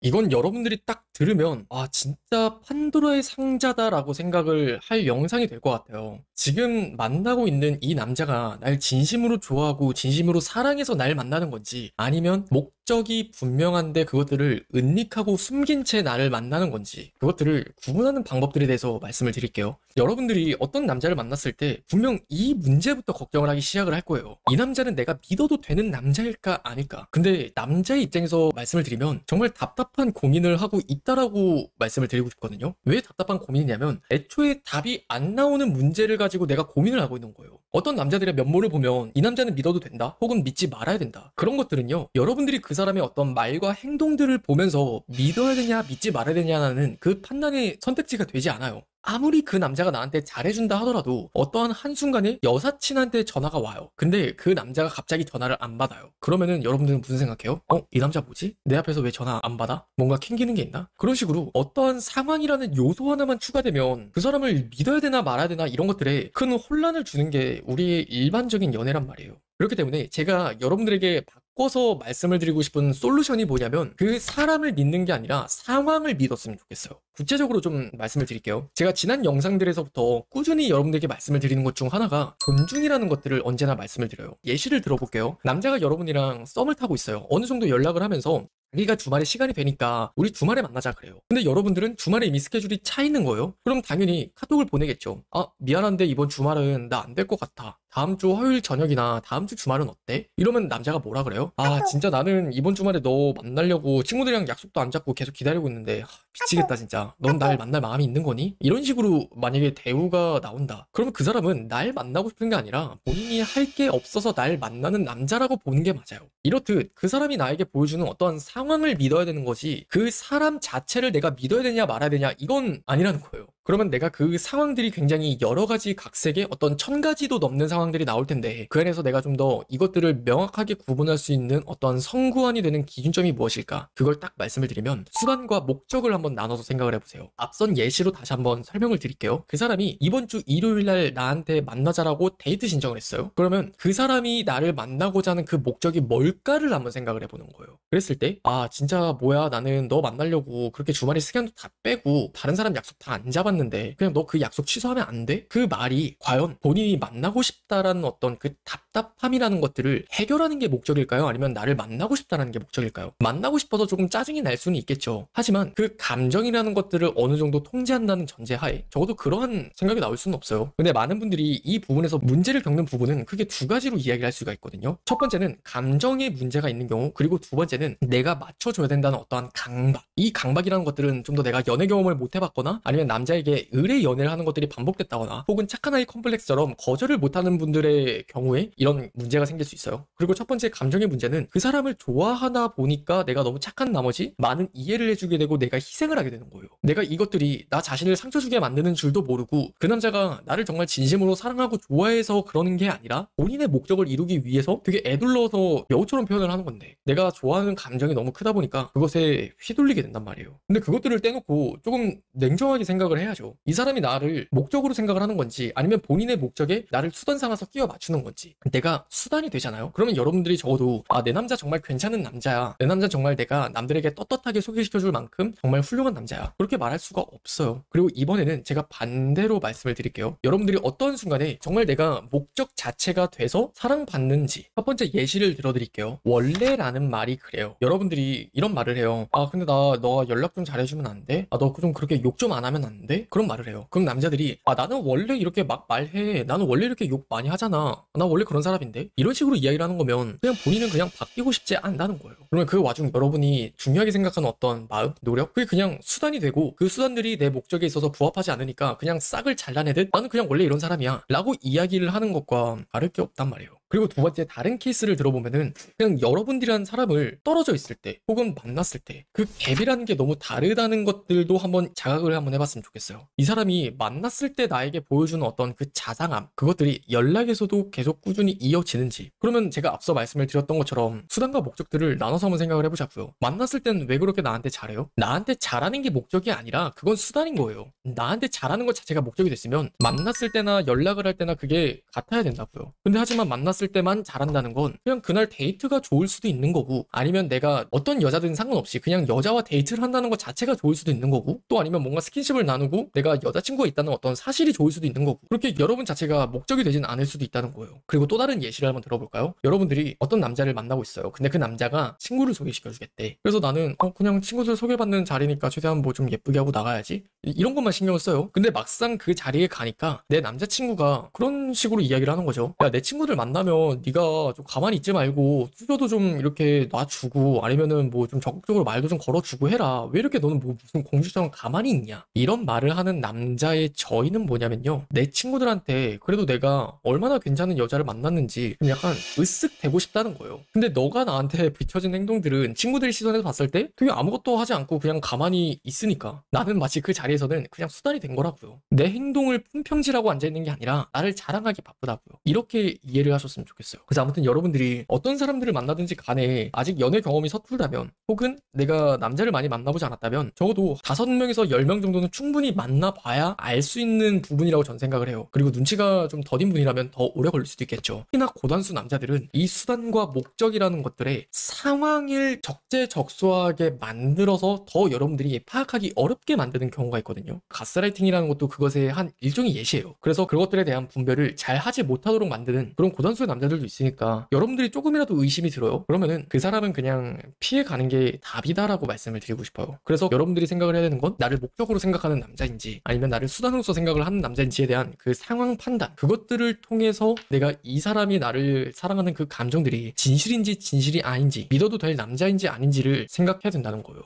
이건 여러분들이 딱 들으면 아 진짜 판도라의 상자다라고 생각을 할 영상이 될 것 같아요. 지금 만나고 있는 이 남자가 날 진심으로 좋아하고 진심으로 사랑해서 날 만나는 건지 아니면 목적이 분명한데 그것들을 은닉하고 숨긴 채 나를 만나는 건지 그것들을 구분하는 방법들에 대해서 말씀을 드릴게요. 여러분들이 어떤 남자를 만났을 때 분명 이 문제부터 걱정을 하기 시작을 할 거예요. 이 남자는 내가 믿어도 되는 남자일까 아닐까? 근데 남자의 입장에서 말씀을 드리면 정말 답답한 고민을 하고 있다라고 말씀을 드리고 싶거든요. 왜 답답한 고민이냐면 애초에 답이 안 나오는 문제를 가지고 내가 고민을 하고 있는 거예요. 어떤 남자들의 면모를 보면 이 남자는 믿어도 된다 혹은 믿지 말아야 된다, 그런 것들은요 여러분들이 그 사람의 어떤 말과 행동들을 보면서 믿어야 되냐 믿지 말아야 되냐는 그 판단의 선택지가 되지 않아요. 아무리 그 남자가 나한테 잘해준다 하더라도 어떠한 한순간에 여사친한테 전화가 와요. 근데 그 남자가 갑자기 전화를 안 받아요. 그러면은 여러분들은 무슨 생각해요? 이 남자 뭐지? 내 앞에서 왜 전화 안 받아? 뭔가 캥기는 게 있나? 그런 식으로 어떠한 상황이라는 요소 하나만 추가되면 그 사람을 믿어야 되나 말아야 되나 이런 것들에 큰 혼란을 주는 게 우리의 일반적인 연애란 말이에요. 그렇기 때문에 제가 여러분들에게 바꿔서 말씀을 드리고 싶은 솔루션이 뭐냐면 그 사람을 믿는 게 아니라 상황을 믿었으면 좋겠어요. 구체적으로 좀 말씀을 드릴게요. 제가 지난 영상들에서부터 꾸준히 여러분들에게 말씀을 드리는 것 중 하나가 존중이라는 것들을 언제나 말씀을 드려요. 예시를 들어볼게요. 남자가 여러분이랑 썸을 타고 있어요. 어느 정도 연락을 하면서 자기가 주말에 시간이 되니까 우리 주말에 만나자 그래요. 근데 여러분들은 주말에 이미 스케줄이 차 있는 거예요. 그럼 당연히 카톡을 보내겠죠. 아 미안한데 이번 주말은 나 안 될 것 같아. 다음 주 화요일 저녁이나 다음 주 주말은 어때? 이러면 남자가 뭐라 그래요? 아 진짜 나는 이번 주말에 너 만나려고 친구들이랑 약속도 안 잡고 계속 기다리고 있는데 미치겠다 진짜. 넌 날 만날 마음이 있는 거니? 이런 식으로 만약에 대우가 나온다. 그러면 그 사람은 날 만나고 싶은 게 아니라 본인이 할 게 없어서 날 만나는 남자라고 보는 게 맞아요. 이렇듯 그 사람이 나에게 보여주는 어떠한 상황을 믿어야 되는 거지 그 사람 자체를 내가 믿어야 되냐 말아야 되냐 이건 아니라는 거예요. 그러면 내가 그 상황들이 굉장히 여러 가지 각색의 어떤 1000가지도 넘는 상황들이 나올 텐데 그 안에서 내가 좀 더 이것들을 명확하게 구분할 수 있는 어떤 선구안이 되는 기준점이 무엇일까? 그걸 딱 말씀을 드리면 수단과 목적을 한번 나눠서 생각을 해보세요. 앞선 예시로 다시 한번 설명을 드릴게요. 그 사람이 이번 주 일요일 날 나한테 만나자라고 데이트 신청을 했어요. 그러면 그 사람이 나를 만나고자 하는 그 목적이 뭘까를 한번 생각을 해보는 거예요. 그랬을 때 아 진짜 뭐야 나는 너 만나려고 그렇게 주말에 시간도 다 빼고 다른 사람 약속 다 안 잡았는데 그냥 너 그 약속 취소하면 안 돼? 그 말이 과연 본인이 만나고 싶다라는 어떤 그 답답함이라는 것들을 해결하는 게 목적일까요? 아니면 나를 만나고 싶다라는 게 목적일까요? 만나고 싶어서 조금 짜증이 날 수는 있겠죠. 하지만 그 감정이라는 것들을 어느 정도 통제한다는 전제하에 적어도 그러한 생각이 나올 수는 없어요. 근데 많은 분들이 이 부분에서 문제를 겪는 부분은 크게 두 가지로 이야기를 할 수가 있거든요. 첫 번째는 감정에 문제가 있는 경우, 그리고 두 번째는 내가 맞춰줘야 된다는 어떠한 강박. 이 강박이라는 것들은 좀 더 내가 연애 경험을 못 해봤거나 아니면 남자에게 의뢰 연애를 하는 것들이 반복됐다거나 혹은 착한 아이 컴플렉스처럼 거절을 못하는 분들의 경우에 이런 문제가 생길 수 있어요. 그리고 첫 번째 감정의 문제는 그 사람을 좋아하다 보니까 내가 너무 착한 나머지 많은 이해를 해주게 되고 내가 희생을 하게 되는 거예요. 내가 이것들이 나 자신을 상처 주게 만드는 줄도 모르고 그 남자가 나를 정말 진심으로 사랑하고 좋아해서 그러는 게 아니라 본인의 목적을 이루기 위해서 되게 애둘러서 여우처럼 표현을 하는 건데 내가 좋아하는 감정이 너무 크다 보니까 그것에 휘둘리게 된단 말이에요. 근데 그것들을 떼놓고 조금 냉정하게 생각을 해야죠. 이 사람이 나를 목적으로 생각을 하는 건지 아니면 본인의 목적에 나를 수단 삼아서 끼워 맞추는 건지 내가 수단이 되잖아요. 그러면 여러분들이 적어도 아 내 남자 정말 괜찮은 남자야, 내 남자 정말 내가 남들에게 떳떳하게 소개시켜줄 만큼 정말 훌륭한 남자야, 그렇게 말할 수가 없어요. 그리고 이번에는 제가 반대로 말씀을 드릴게요. 여러분들이 어떤 순간에 정말 내가 목적 자체가 돼서 사랑받는지 첫 번째 예시를 들어드릴게요. 원래라는 말이 그래요. 여러분들이 이런 말을 해요. 아 근데 너가 연락 좀 잘해주면 안 돼? 아 너 좀 그렇게 욕 좀 안 하면 안 돼? 그런 말을 해요. 그럼 남자들이 아 나는 원래 이렇게 막 말해, 나는 원래 이렇게 욕 많이 하잖아, 나 원래 그런 사람인데, 이런 식으로 이야기를 하는 거면 그냥 본인은 그냥 바뀌고 싶지 않다는 거예요. 그러면 그 와중 여러분이 중요하게 생각하는 어떤 마음, 노력, 그게 그냥 수단이 되고 그 수단들이 내 목적에 있어서 부합하지 않으니까 그냥 싹을 잘라내듯 나는 그냥 원래 이런 사람이야 라고 이야기를 하는 것과 다를 게 없단 말이에요. 그리고 두 번째 다른 케이스를 들어보면은 그냥 여러분들이란 사람을 떨어져 있을 때 혹은 만났을 때 그 갭이라는 게 너무 다르다는 것들도 한번 자각을 한번 해봤으면 좋겠어요. 이 사람이 만났을 때 나에게 보여주는 어떤 그 자상함, 그것들이 연락에서도 계속 꾸준히 이어지는지, 그러면 제가 앞서 말씀을 드렸던 것처럼 수단과 목적들을 나눠서 한번 생각을 해보자고요. 만났을 때는 왜 그렇게 나한테 잘해요? 나한테 잘하는 게 목적이 아니라 그건 수단인 거예요. 나한테 잘하는 것 자체가 목적이 됐으면 만났을 때나 연락을 할 때나 그게 같아야 된다고요. 근데 하지만 만났을 만났을 때만 잘한다는 건 그냥 그날 데이트가 좋을 수도 있는 거고, 아니면 내가 어떤 여자든 상관없이 그냥 여자와 데이트를 한다는 것 자체가 좋을 수도 있는 거고, 또 아니면 뭔가 스킨십을 나누고 내가 여자친구가 있다는 어떤 사실이 좋을 수도 있는 거고, 그렇게 여러분 자체가 목적이 되진 않을 수도 있다는 거예요. 그리고 또 다른 예시를 한번 들어볼까요? 여러분들이 어떤 남자를 만나고 있어요. 근데 그 남자가 친구를 소개시켜주겠대. 그래서 나는 그냥 친구들 소개받는 자리니까 최대한 뭐 좀 예쁘게 하고 나가야지, 이런 것만 신경을 써요. 근데 막상 그 자리에 가니까 내 남자친구가 그런 식으로 이야기를 하는 거죠. 야, 내 친구들 만나면 네가 좀 가만히 있지 말고 수저도 좀 이렇게 놔주고, 아니면은 뭐 좀 적극적으로 말도 좀 걸어주고 해라. 왜 이렇게 너는 뭐 무슨 공주처럼 가만히 있냐, 이런 말을 하는 남자의 저희는 뭐냐면요, 내 친구들한테 그래도 내가 얼마나 괜찮은 여자를 만났는지 좀 약간 으쓱 대고 싶다는 거예요. 근데 너가 나한테 비춰진 행동들은 친구들 시선에서 봤을 때 되게 아무것도 하지 않고 그냥 가만히 있으니까 나는 마치 그 자리에서는 그냥 수단이 된 거라고요. 내 행동을 품평질하고 앉아있는 게 아니라 나를 자랑하기 바쁘다고요. 이렇게 이해를 하셨으면 좋겠어요. 그래서 아무튼 여러분들이 어떤 사람들을 만나든지 간에 아직 연애 경험이 서툴다면, 혹은 내가 남자를 많이 만나보지 않았다면 적어도 5명에서 10명 정도는 충분히 만나봐야 알 수 있는 부분이라고 전 생각을 해요. 그리고 눈치가 좀 더딘 분이라면 더 오래 걸릴 수도 있겠죠. 특히나 고단수 남자들은 이 수단과 목적이라는 것들의 상황을 적재적소하게 만들어서 더 여러분들이 파악하기 어렵게 만드는 경우가 있거든요. 가스라이팅이라는 것도 그것의 한 일종의 예시예요. 그래서 그것들에 대한 분별을 잘 하지 못하도록 만드는 그런 고단수의 남자들도 있으니까 여러분들이 조금이라도 의심이 들어요? 그러면은 그 사람은 그냥 피해가는 게 답이다라고 말씀을 드리고 싶어요. 그래서 여러분들이 생각을 해야 되는 건 나를 목적으로 생각하는 남자인지 아니면 나를 수단으로서 생각을 하는 남자인지에 대한 그 상황 판단, 그것들을 통해서 내가 이 사람이 나를 사랑하는 그 감정들이 진실인지 진실이 아닌지, 믿어도 될 남자인지 아닌지를 생각해야 된다는 거예요.